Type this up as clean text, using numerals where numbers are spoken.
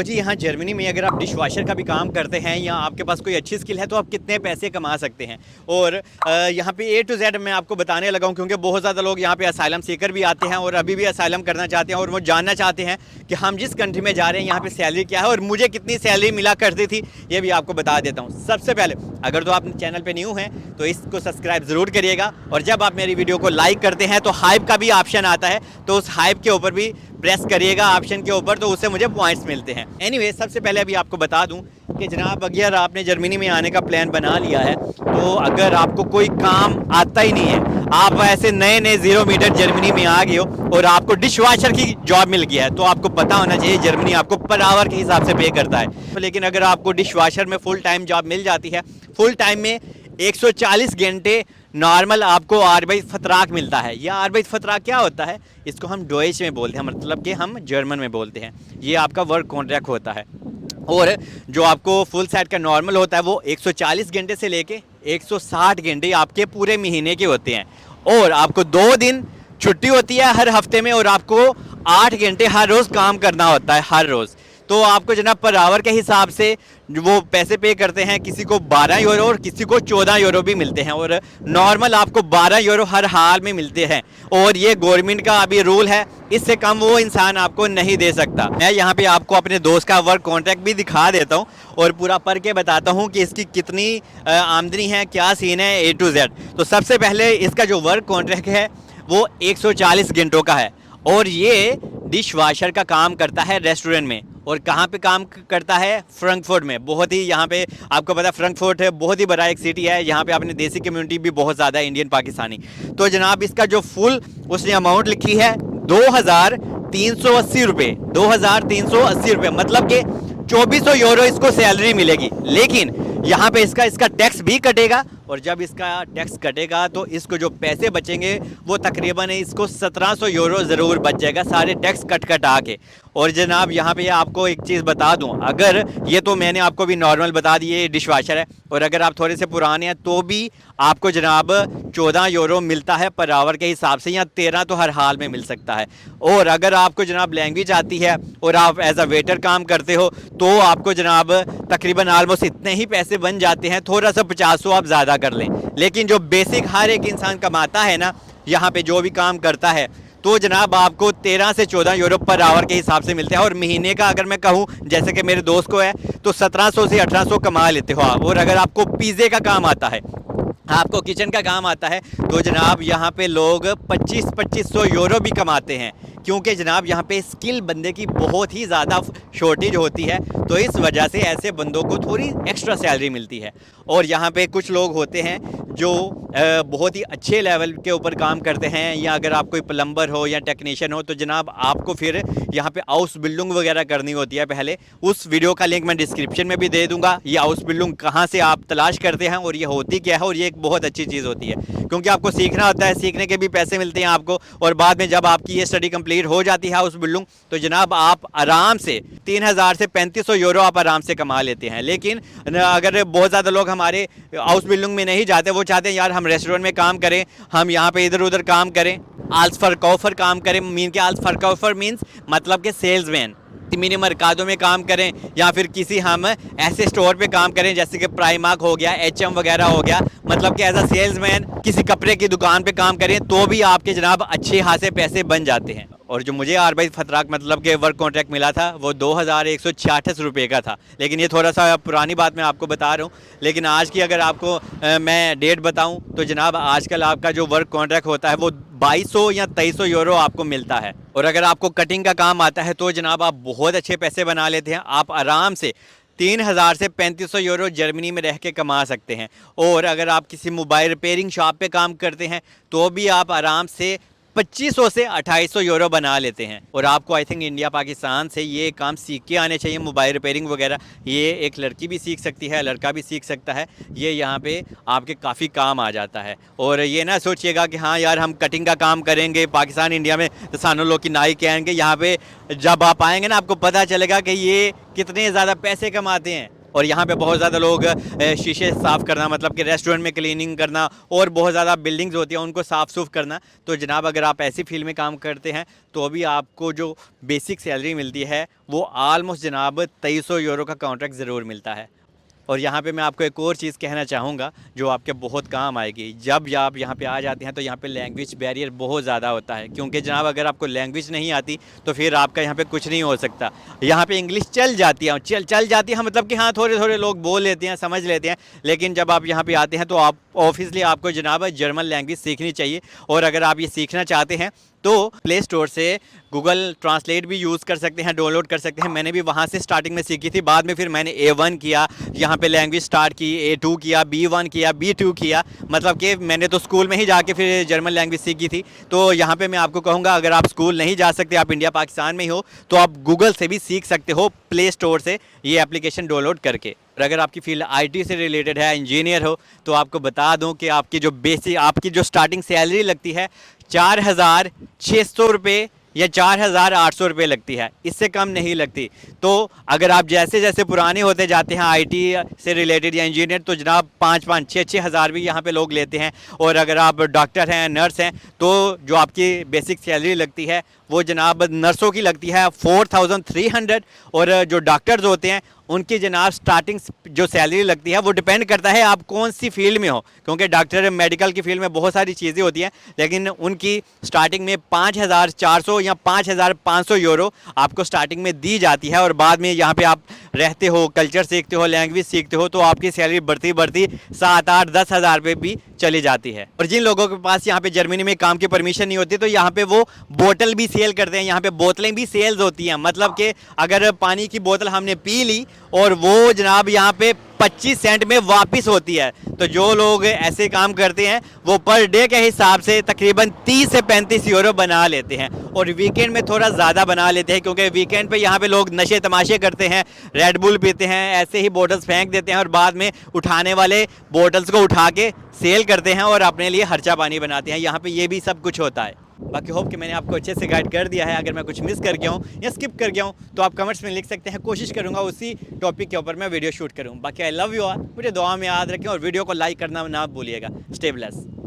तो जी यहाँ जर्मनी में अगर आप डिश वॉशर का भी काम करते हैं या आपके पास कोई अच्छी स्किल है तो आप कितने पैसे कमा सकते हैं। और यहाँ पे A to Z मैं आपको बताने लगा हूँ क्योंकि बहुत ज़्यादा लोग यहाँ पे असाइलम सीकर भी आते हैं और अभी भी असाइलम करना चाहते हैं और वो जानना चाहते हैं कि हम जिस कंट्री में जा रहे हैं यहाँ पे सैलरी क्या है और मुझे कितनी सैलरी मिला करती थी, ये भी आपको बता देता हूँ। सबसे पहले अगर तो आप चैनल पर न्यू हैं तो इसको सब्सक्राइब ज़रूर करिएगा और जब आप मेरी वीडियो को लाइक करते हैं तो हाइप का भी ऑप्शन आता है, तो उस हाइप के ऊपर भी प्रेस करिएगा ऑप्शन के ऊपर, तो उससे मुझे पॉइंट्स मिलते हैं। एनीवे सबसे पहले अभी आपको बता दूं कि जनाब अगर आपने जर्मनी में आने का प्लान बना लिया है तो अगर आपको कोई काम आता ही नहीं है, आप ऐसे नए नए 0 मीटर जर्मनी में आ गए हो और आपको डिश वॉशर की जॉब मिल गया है, तो आपको पता होना चाहिए जर्मनी आपको पर आवर के हिसाब से पे करता है। लेकिन अगर आपको डिश वॉशर में फुल टाइम जॉब मिल जाती है, फुल टाइम में 140 घंटे नॉर्मल आपको आर्बाइट फतराक मिलता है। यह आर्बाइट फतराक क्या होता है, इसको हम डोइच में बोलते हैं, मतलब कि हम जर्मन में बोलते हैं। ये आपका वर्क कॉन्ट्रैक्ट होता है और जो आपको फुल सेट का नॉर्मल होता है वो 140 घंटे से लेके 160 घंटे आपके पूरे महीने के होते हैं और आपको 2 दिन छुट्टी होती है हर हफ्ते में और आपको 8 घंटे हर रोज़ काम करना होता है हर रोज़। तो आपको जनाब पर आवर के हिसाब से वो पैसे पे करते हैं, किसी को 12 यूरो और किसी को 14 यूरो भी मिलते हैं और नॉर्मल आपको 12 यूरो हर हाल में मिलते हैं और ये गवर्नमेंट का अभी रूल है, इससे कम वो इंसान आपको नहीं दे सकता। मैं यहाँ पे आपको अपने दोस्त का वर्क कॉन्ट्रैक्ट भी दिखा देता हूँ और पूरा पढ़ के बताता हूँ कि इसकी कितनी आमदनी है, क्या सीन है A to Z। तो सबसे पहले इसका जो वर्क कॉन्ट्रैक्ट है वो 140 घंटों का है और ये डिश वॉशर का काम करता है रेस्टोरेंट में। और कहाँ पे काम करता है, फ्रैंकफर्ट में। बहुत ही यहाँ पे आपको पता है फ्रैंकफर्ट है, बहुत ही बड़ा एक सिटी है, यहाँ पे अपने देसी कम्युनिटी भी बहुत ज़्यादा है, इंडियन पाकिस्तानी। तो जनाब इसका जो फुल उसने अमाउंट लिखी है 2380 रुपये, 2380 रुपये, मतलब कि 2400 यूरो इसको सैलरी मिलेगी। लेकिन यहाँ पे इसका टैक्स भी कटेगा और जब इसका टैक्स कटेगा तो इसको जो पैसे बचेंगे वो तकरीबन इसको 1700 यूरो ज़रूर बच जाएगा, सारे टैक्स कट आके। और जनाब यहाँ पे आपको एक चीज़ बता दूँ, अगर ये तो मैंने आपको भी नॉर्मल बता दी है डिश वॉशर है, और अगर आप थोड़े से पुराने हैं तो भी आपको जनाब 14 यूरो मिलता है पर आवर के हिसाब से, या 13 तो हर हाल में मिल सकता है। और अगर आपको जनाब लैंग्वेज आती है और आप एज अ वेटर काम करते हो तो आपको जनाब तकरीबन आलमोस्ट इतने ही पैसे बन जाते हैं, थोड़ा सा 50 आप ज़्यादा कर लें। लेकिन जो बेसिक हर एक इंसान कमाता है ना, यहाँ पे जो भी काम करता है, तो जनाब आपको 13 से 14 यूरो पर आवर के हिसाब से मिलते हैं। और महीने का अगर मैं कहूँ जैसे कि मेरे दोस्त को है तो 1700 से 1800 कमा लेते हो आप। और अगर आपको पिज़्ज़े का काम आता है, आपको किचन का काम आता है, तो जनाब यहाँ पे लोग 2500 यूरो भी कमाते हैं, क्योंकि जनाब यहाँ पे स्किल बंदे की बहुत ही ज़्यादा शॉर्टेज होती है, तो इस वजह से ऐसे बंदों को थोड़ी एक्स्ट्रा सैलरी मिलती है। और यहाँ पे कुछ लोग होते हैं जो बहुत ही अच्छे लेवल के ऊपर काम करते हैं, या अगर आप कोई प्लम्बर हो या टेक्नीशियन हो तो जनाब आपको फिर यहाँ पे हाउस बिल्डिंग वगैरह करनी होती है। पहले उस वीडियो का लिंक मैं डिस्क्रिप्शन में भी दे दूँगा, ये हाउस बिल्डिंग कहाँ से आप तलाश करते हैं और ये होती क्या है, और ये एक बहुत अच्छी चीज़ होती है क्योंकि आपको सीखना होता है, सीखने के भी पैसे मिलते हैं आपको। और बाद में जब आपकी ये स्टडी कंप्लीट हो जाती है हाउस बिल्डिंग, तो जनाब आप आराम से 3000 से 3500 यूरो आप आराम से कमा लेते हैं। लेकिन अगर बहुत ज़्यादा लोग हमारे हाउस बिल्डिंग में नहीं जाते, वो चाहते हैं यार हम रेस्टोरेंट में काम करें, हम यहाँ पे इधर उधर काम करें, आल्स फरकॉफर काम करें। मीन के आल्स फरकॉफर मीन्स मतलब के सेल्समैन, मिनी मरकादों में काम करें या फिर किसी हम ऐसे स्टोर पे काम करें जैसे कि प्राइमार्क हो गया, HM वगैरह हो गया, मतलब कि एज अ सेल्समैन किसी कपड़े की दुकान पे काम करें तो भी आपके जनाब अच्छे खासे पैसे बन जाते हैं। और जो मुझे आर्बाइट फतराक मतलब के वर्क कॉन्ट्रैक्ट मिला था वो 2166 रुपये का था। लेकिन ये थोड़ा सा पुरानी बात मैं आपको बता रहा हूँ, लेकिन आज की अगर आपको मैं डेट बताऊँ तो जनाब आजकल आपका जो वर्क कॉन्ट्रैक्ट होता है वो 2200 या 2300 यूरो आपको मिलता है। और अगर आपको कटिंग का काम आता है तो जनाब आप बहुत अच्छे पैसे बना लेते हैं, आप आराम से 3000 से 3500 यूरो जर्मनी में रह के कमा सकते हैं। और अगर आप किसी मोबाइल रिपेयरिंग शॉप पे काम करते हैं तो भी आप आराम से 2500 से 2800 यूरो बना लेते हैं। और आपको आई थिंक इंडिया पाकिस्तान से ये काम सीख के आने चाहिए, मोबाइल रिपेयरिंग वगैरह। ये एक लड़की भी सीख सकती है, लड़का भी सीख सकता है, ये यहाँ पे आपके काफ़ी काम आ जाता है। और ये ना सोचिएगा कि हाँ यार हम कटिंग का काम करेंगे पाकिस्तान इंडिया में तो सानों लोग की नाई कहेंगे। यहाँ पे जब आप आएंगे ना आपको पता चलेगा कि ये कितने ज़्यादा पैसे कमाते हैं। और यहाँ पे बहुत ज़्यादा लोग शीशे साफ़ करना, मतलब कि रेस्टोरेंट में क्लीनिंग करना, और बहुत ज़्यादा बिल्डिंग्स होती हैं उनको साफ़ सुफ करना। तो जनाब अगर आप ऐसी फील्ड में काम करते हैं तो अभी आपको जो बेसिक सैलरी मिलती है वो आलमोस्ट जनाब 2300 यूरो का कॉन्ट्रैक्ट ज़रूर मिलता है। और यहाँ पे मैं आपको एक और चीज़ कहना चाहूँगा जो आपके बहुत काम आएगी। जब आप यहाँ पे आ जाते हैं तो यहाँ पे लैंग्वेज बैरियर बहुत ज़्यादा होता है, क्योंकि जनाब अगर आपको लैंग्वेज नहीं आती तो फिर आपका यहाँ पे कुछ नहीं हो सकता। यहाँ पे इंग्लिश चल जाती है, चल जाती है, मतलब कि हाँ थोड़े थोड़े लोग बोल लेते हैं, समझ लेते हैं, लेकिन जब आप यहाँ पे आते हैं तो आप ऑब्वियसली आपको जनाब जर्मन लैंग्वेज सीखनी चाहिए। और अगर आप ये सीखना चाहते हैं तो प्ले स्टोर से गूगल ट्रांसलेट भी यूज़ कर सकते हैं, डाउनलोड कर सकते हैं। मैंने भी वहाँ से स्टार्टिंग में सीखी थी, बाद में फिर मैंने A1 किया, यहाँ पे लैंग्वेज स्टार्ट की, A2 किया, B1 किया, B2 किया, मतलब कि मैंने तो स्कूल में ही जाके फिर जर्मन लैंग्वेज सीखी थी। तो यहाँ पे मैं आपको कहूँगा अगर आप स्कूल नहीं जा सकते, आप इंडिया पाकिस्तान में ही हो, तो आप गूगल से भी सीख सकते हो, प्ले स्टोर से ये एप्लीकेशन डाउनलोड करके। और अगर आपकी फील्ड IT से रिलेटेड है, इंजीनियर हो, तो आपको बता दूं कि आपकी जो स्टार्टिंग सैलरी लगती है 4600 रुपये या 4800 रुपये लगती है, इससे कम नहीं लगती। तो अगर आप जैसे जैसे पुराने होते जाते हैं IT से रिलेटेड या इंजीनियर, तो जनाब 5-5, 6-6 हज़ार भी यहाँ पे लोग लेते हैं। और अगर आप डॉक्टर हैं, नर्स हैं, तो जो आपकी बेसिक सैलरी लगती है वो जनाब नर्सों की लगती है 4300। और जो डॉक्टर्स होते हैं उनकी जनाब स्टार्टिंग जो सैलरी लगती है वो डिपेंड करता है आप कौन सी फील्ड में हो, क्योंकि डॉक्टर मेडिकल की फील्ड में बहुत सारी चीज़ें होती हैं, लेकिन उनकी स्टार्टिंग में 5400 या 5500 यूरो आपको स्टार्टिंग में दी जाती है। और बाद में यहाँ पे आप रहते हो, कल्चर सीखते हो, लैंग्वेज सीखते हो, तो आपकी सैलरी बढ़ती बढ़ती 7-8-10 हज़ार रुपये भी चली जाती है। और जिन लोगों के पास यहाँ पे जर्मनी में काम की परमिशन नहीं होती, तो यहाँ पे वो बोतल भी सेल करते हैं, यहाँ पे बोतलें भी सेल्स होती हैं, मतलब कि अगर पानी की बोतल हमने पी ली और वो जनाब यहाँ पे 25 सेंट में वापस होती है। तो जो लोग ऐसे काम करते हैं वो पर डे के हिसाब से तकरीबन 30 से 35 यूरो बना लेते हैं, और वीकेंड में थोड़ा ज़्यादा बना लेते हैं, क्योंकि वीकेंड पे यहाँ पे लोग नशे तमाशे करते हैं, रेड बुल पीते हैं, ऐसे ही बोतल्स फेंक देते हैं, और बाद में उठाने वाले बोतल्स को उठा के सेल करते हैं और अपने लिए खर्चा पानी बनाते हैं। यहाँ पे ये भी सब कुछ होता है। बाकी होप कि मैंने आपको अच्छे से गाइड कर दिया है। अगर मैं कुछ मिस कर गया हूँ या स्किप कर गया हूँ तो आप कमेंट्स में लिख सकते हैं, कोशिश करूँगा उसी टॉपिक के ऊपर मैं वीडियो शूट करूँ। बाकी आई लव यू ऑल, मुझे दुआ में याद रखें और वीडियो को लाइक करना ना भूलिएगा। Stay blessed.